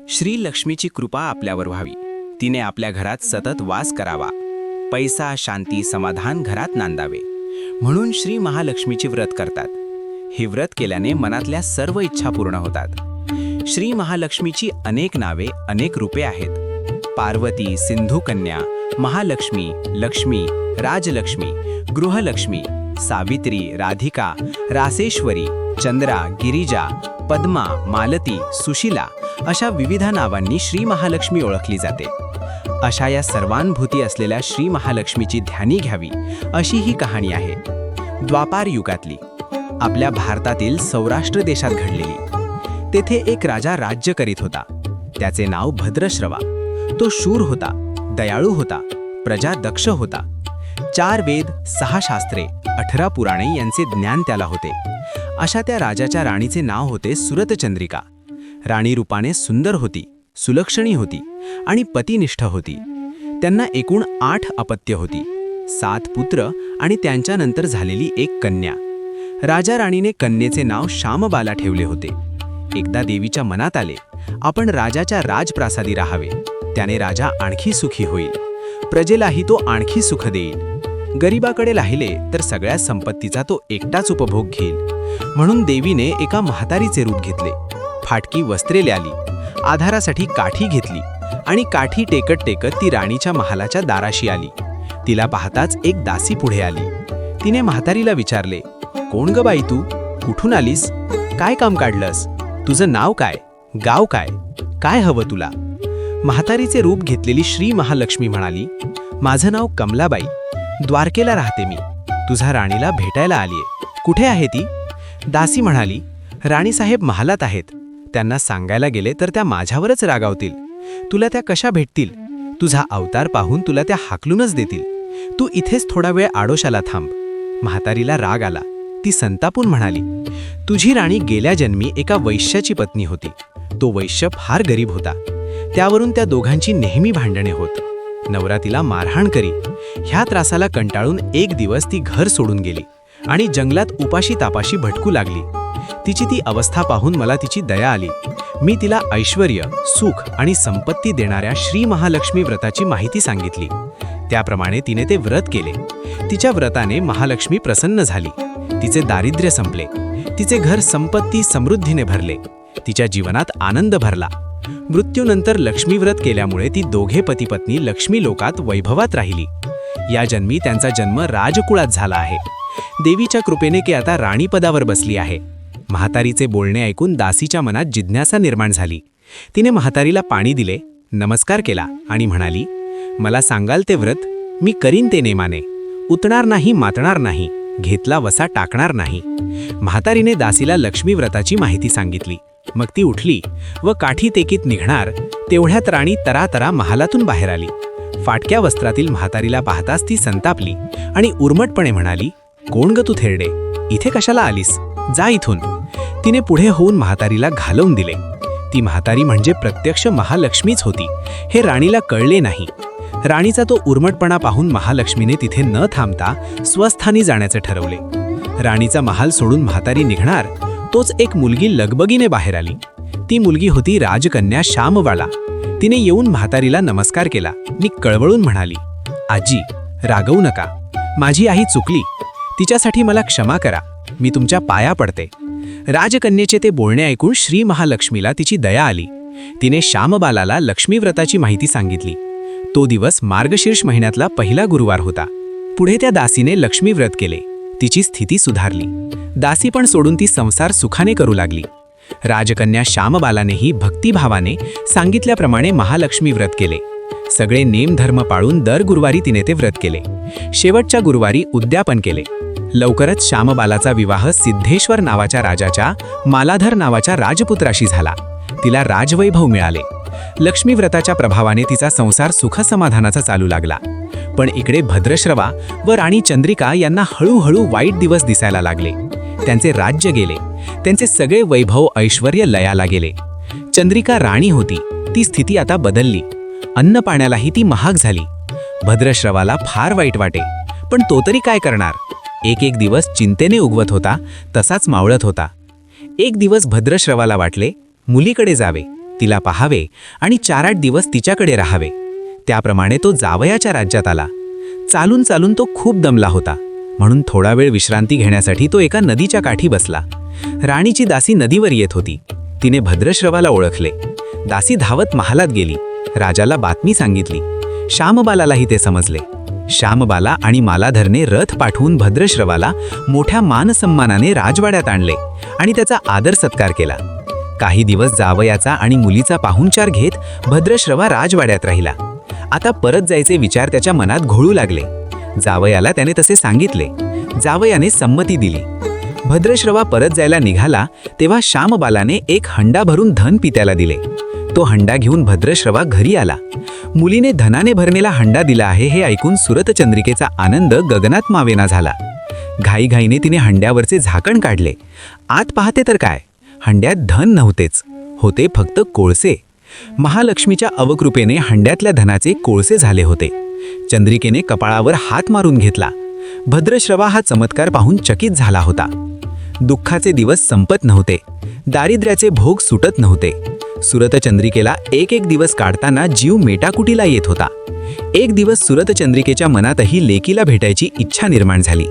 श्री लक्ष्मीची कृपा आपल्यावर व्हावी, तिने आपल्या घरात सतत वास करावा, पैसा, शांती, समाधान घरात नांदावे म्हणून श्री महालक्ष्मीचे व्रत करतात. हे व्रत केल्याने मनातल्या सर्व इच्छा पूर्ण होतात. श्री महालक्ष्मीची अनेक नावे, अनेक रूपे आहेत. पार्वती, सिंधुकन्या, महालक्ष्मी, लक्ष्मी, राजलक्ष्मी, गृहलक्ष्मी, सावित्री, राधिका, रासेश्वरी, चंद्रा, गिरिजा, पद्मा, मालती, सुशीला अशा विविध नावांनी श्री महालक्ष्मी ओळखली जाते. अशा या सर्वांभूती असलेल्या श्री महालक्ष्मीची ध्यानी घ्यावी अशी ही कहाणी आहे. द्वापार युगातली, आपल्या भारतातील सौराष्ट्र देशात घडलेली. तेथे एक राजा राज्य करीत होता. त्याचे नाव भद्रश्रवा. तो शूर होता, दयाळू होता, प्रजा दक्ष होता. 4 वेद, 6 शास्त्रे, 18 पुराणे यांचे ज्ञान त्याला होते. अशा त्या राजाच्या राणीचे नाव होते सुरतचंद्रिका. राणी रूपाने सुंदर होती, सुलक्षणी होती आणि पतिनिष्ठ होती. त्यांना एकूण 8 अपत्य होती, 7 पुत्र आणि त्यांच्यानंतर झालेली एक कन्या. राजा राणीने कन्येचे नाव श्यामबाला ठेवले होते. एकदा देवीच्या मनात आले, आपण राजाच्या राजप्रासादी राहावे, त्याने राजा आणखी सुखी होईल, प्रजेलाही तो आणखी सुख देईल. गरिबाकडे राहिले तर सगळ्या संपत्तीचा तो एकटाच उपभोग घेईल. म्हणून देवीने एका म्हातारीचे रूप घेतले. फाटकी वस्त्रे ल्याली, आधारासाठी काठी घेतली आणि काठी टेकत टेकत ती राणीच्या महालाच्या दाराशी आली. तिला पाहताच एक दासी पुढे आली. तिने म्हातारीला विचारले, कोण ग बाई तू, कुठून आलीस, काय काम काढलंस, तुझं नाव काय, गाव काय, काय हवं तुला. म्हातारीचे रूप घेतलेली श्री महालक्ष्मी म्हणाली, माझं नाव कमलाबाई, द्वारकेला राहते मी, तुझ्या राणीला भेटायला आलीये, कुठे आहे ती. दासी म्हणाली, राणीसाहेब महालात आहेत, त्यांना सांगायला गेले तर त्या माझ्यावरच रागावतील, तुला त्या कशा भेटतील, तुझा अवतार पाहून तुला त्या हाकलूनच देतील, तू इथेच थोडा वेळ आडोशाला थांब. म्हातारीला राग आला. ती संतापून म्हणाली, तुझी राणी गेल्या जन्मी एका वैश्याची पत्नी होती. तो वैश्य फार गरीब होता. त्यावरून त्या दोघांची नेहमी भांडणे होत. नवरा तिला मारहाण करी. ह्या त्रासाला कंटाळून एक दिवस ती घर सोडून गेली आणि जंगलात उपाशी तापाशी भटकू लागली. तिची ती अवस्था पाहून मला तिची दया आली. मी तिला ऐश्वर्य, सुख आणि संपत्ती देणाऱ्या श्री महालक्ष्मी व्रताची माहिती सांगितली. त्याप्रमाणे तिने ते व्रत केले. तिच्या व्रताने महालक्ष्मी प्रसन्न झाली. तिचे दारिद्र्य संपले. तिचे घर संपत्ती समृद्धीने भरले. तिच्या जीवनात आनंद भरला. मृत्यूनंतर लक्ष्मी व्रत केल्यामुळे ती दोघे पती-पत्नी लक्ष्मी लोकात वैभवात राहिली. या जन्मी त्यांचा जन्म राजकुळात झाला आहे. देवीच्या कृपेने की आता राणीपदावर बसली आहे. म्हातारीचे बोलणे ऐकून दासीच्या मनात जिज्ञासा निर्माण झाली. तिने म्हातारीला पाणी दिले, नमस्कार केला आणि म्हणाली, मला सांगाल ते व्रत मी करीन ते नेमाने, उतणार नाही, मातणार नाही, घेतला वसा टाकणार नाही. म्हातारीने दासीला लक्ष्मी व्रताची माहिती सांगितली. मग ती उठली व काठी टेकीत निघणार तेवढ्यात राणी तरातरा महालातून बाहेर आली. फाटक्या वस्त्रातील म्हातारीला पाहताच ती संतापली आणि उर्मटपणे म्हणाली, कोण ग तू थेरडे, इथे कशाला आलीस, जा इथून. तिने पुढे होऊन म्हातारीला घालवून दिले. ती म्हातारी म्हणजे प्रत्यक्ष महालक्ष्मीच होती हे राणीला कळले नाही. राणीचा तो उर्मटपणा पाहून महालक्ष्मीने तिथे न थांबता स्वस्थानी जाण्याचे ठरवले. राणीचा महाल सोडून म्हातारी निघणार तोच एक मुलगी लगबगीने बाहेर आली. ती मुलगी होती राजकन्या श्यामबाला. तिने येऊन म्हातारीला नमस्कार केला आणि कळवळून म्हणाली, आजी, रागवू नका, माझी आई चुकली, तिच्यासाठी मला क्षमा करा, मी तुमच्या पाया पडते. राजकन्येचे ते बोलणे ऐकून श्री महालक्ष्मीला तिची दया आली. तिने श्यामबालाला लक्ष्मी व्रताची माहिती सांगितली. तो दिवस मार्गशीर्ष महिन्यातला पहिला गुरुवार होता. पुढे त्या दासीने लक्ष्मी व्रत केले. तिची स्थिती सुधारली. दासी पण सोडून ती संसार सुखाने करू लागली. राजकन्या श्यामबालानेही भक्तिभावाने सांगितल्याप्रमाणे महालक्ष्मी व्रत केले. सगळे नेमधर्म पाळून दर गुरुवारी तिने ते व्रत केले. शेवटच्या गुरुवारी उद्यापन केले. लवकरच श्यामबालाचा विवाह सिद्धेश्वर नावाच्या राजाच्या मालाधर नावाच्या राजपुत्राशी झाला. तिला राजवैभव मिळाले. लक्ष्मी व्रताच्या प्रभावाने तिचा संसार सुखसमाधानाचा चालू लागला. पण इकडे भद्रश्रवा व राणी चंद्रिका यांना हळूहळू वाईट दिवस दिसायला लागले. त्यांचे राज्य गेले. त्यांचे सगळे वैभव ऐश्वर्य लयाला गेले. चंद्रिका राणी होती, ती स्थिती आता बदलली. अन्न पाण्यालाही ती महाग झाली. भद्रश्रवाला फार वाईट वाटे, पण तो तरी काय करणार. एक एक दिवस चिंतेने उगवत होता, तसाच मावळत होता. एक दिवस भद्रश्रवाला वाटले, मुलीकडे जावे, तिला पाहावे आणि 4-8 दिवस तिच्याकडे राहावे. त्याप्रमाणे तो जावयाच्या राज्यात आला. चालून चालून तो खूप दमला होता, म्हणून थोडा वेळ विश्रांती घेण्यासाठी तो एका नदीच्या काठी बसला. राणीची दासी नदीवर येत होती. तिने भद्रश्रवाला ओळखले. दासी धावत महालात गेली. राजाला बातमी सांगितली. श्यामबालालाही ते समजले. श्यामबाला आणि मालाधरने रथ पाठवून भद्रश्रवाला मोठ्या मानसन्मानाने राजवाड्यात आणले आणि त्याचा आदर सत्कार केला. काही दिवस जावयाचा आणि मुलीचा पाहुणचार घेत भद्रश्रवा राजवाड्यात राहिला. आता परत जायचे विचार त्याच्या मनात घोळू लागले. जावयाला त्याने तसे सांगितले. जावयाने संमती दिली. भद्रश्रवा परत जायला निघाला तेव्हा श्यामबालाने एक हंडा भरून धन पित्याला दिले. तो हंडा घेऊन भद्रश्रवा घरी आला. मुलीने धनाने भरलेला हंडा दिला आहे हे ऐकून सुरतचंद्रिकेचा आनंद गगनात मावेना झाला. घाईघाईने तिने हंड्यावरचे झाकण काढले. आत पाहते तर काय, हंड्यात धन नव्हतेच, होते फक्त कोळसे. महालक्ष्मीच्या अवकृपेने हंड्यातल्या धनाचे कोळसे झाले होते. चंद्रिकेने कपाळावर हात मारून घेतला. भद्रश्रवा हा चमत्कार पाहून चकित झाला होता. दुःखाचे दिवस संपत नव्हते, दारिद्र्याचे भोग सुटत नव्हते. सुरतचंद्रिकेला एक दिवस काढताना जीव मेटाकुटीला येत होता. एक दिवस सुरतचंद्रिकेच्या मनातही लेकीला भेटायची इच्छा निर्माण झाली.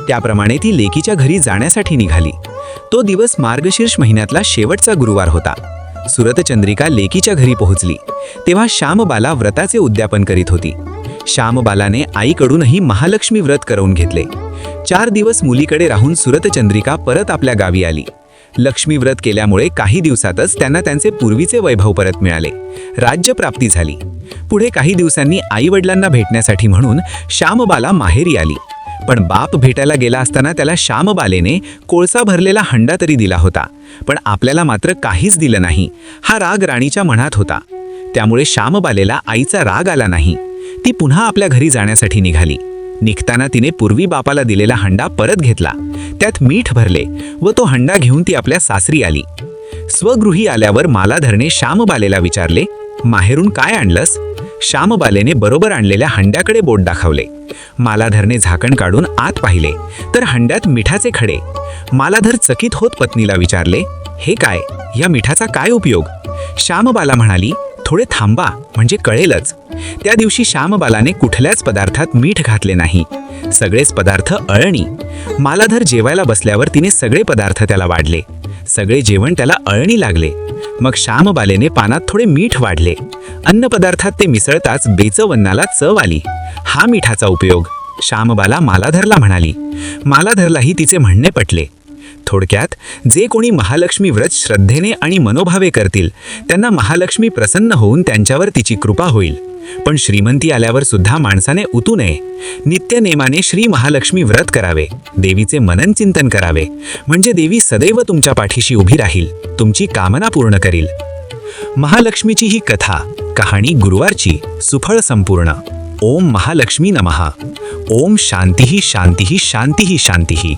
त्याप्रमाणे ती लेकीच्या घरी जाण्यासाठी निघाली. तो दिवस मार्गशीर्ष महिन्यातला शेवटचा गुरुवार होता. सुरतचंद्रिका लेकीच्या घरी पोहोचली तेव्हा श्यामबाला व्रताचे उद्यापन करीत होती. श्यामबालाने आईकडूनही महालक्ष्मी व्रत करवून घेतले. 4 दिवस मुलीकडे राहून सुरतचंद्रिका परत आपल्या गावी आली. लक्ष्मी व्रत केल्यामुळे काही दिवसातच त्यांना त्यांचे पूर्वीचे वैभव परत मिळाले. राज्यप्राप्ती झाली. पुढे काही दिवसांनी आईवडिलांना भेटण्यासाठी म्हणून श्यामबाला माहेरी आली. पण बाप भेटायला गेला असताना त्याला श्यामबालेने कोळसा भरलेला हंडा तरी दिला होता, पण आपल्याला मात्र काहीच दिलं नाही. हा राग राणीच्या मनात होता. त्यामुळे श्यामबालेला आईचा राग आला नाही. ती पुन्हा आपल्या घरी जाण्यासाठी निघाली. निघताना तिने पूर्वी बापाला दिलेला हंडा परत घेतला. त्यात मीठ भरले व तो हंडा घेऊन ती आपल्या सासरी आली. स्वगृही आल्यावर मालाधरने श्यामबालेला विचारले, माहेरून काय आणलंस? श्यामबालेने बरोबर आणलेल्या हंड्याकडे बोट दाखवले. मालाधरने झाकण काढून आत पाहिले तर हंड्यात मिठाचे खडे. मालाधर चकित होत पत्नीला विचारले, हे काय, या मिठाचा काय उपयोग? श्यामबाला म्हणाली, थोडे थांबा म्हणजे कळेलच. त्या दिवशी श्यामबालाने कुठल्याच पदार्थात मीठ घातले नाही. सगळेच पदार्थ अळणी. मालाधर जेवायला बसल्यावर तिने सगळे पदार्थ त्याला वाढले. सगळे जेवण त्याला अळणी लागले. मग श्यामबालेने पानात थोडे मीठ वाढले. अन्नपदार्थात ते मिसळताच बेचव अन्नाला चव आली. हा मिठाचा उपयोग. श्यामबाला मालाधरला म्हणाली. मालाधरलाही तिचे म्हणणे पटले. थोडक्यात, जे कोणी महालक्ष्मी व्रत श्रद्धेने आणि मनोभावे करतील त्यांना महालक्ष्मी प्रसन्न होऊन त्यांच्यावर तिची कृपा होईल. पण श्रीमंती आल्यावर सुद्धा माणसाने उतू नये. नित्यनेमाने श्री महालक्ष्मी व्रत करावे, देवीचे मनन चिंतन करावे, म्हणजे देवी सदैव तुमच्या पाठीशी उभी राहील, तुमची कामना पूर्ण करील. महालक्ष्मीची ही कथा, कहाणी गुरुवारची, सुफळ संपूर्ण. ओम महालक्ष्मी नमः. ओम शांतिः शांतिः शांतिः शांतिः.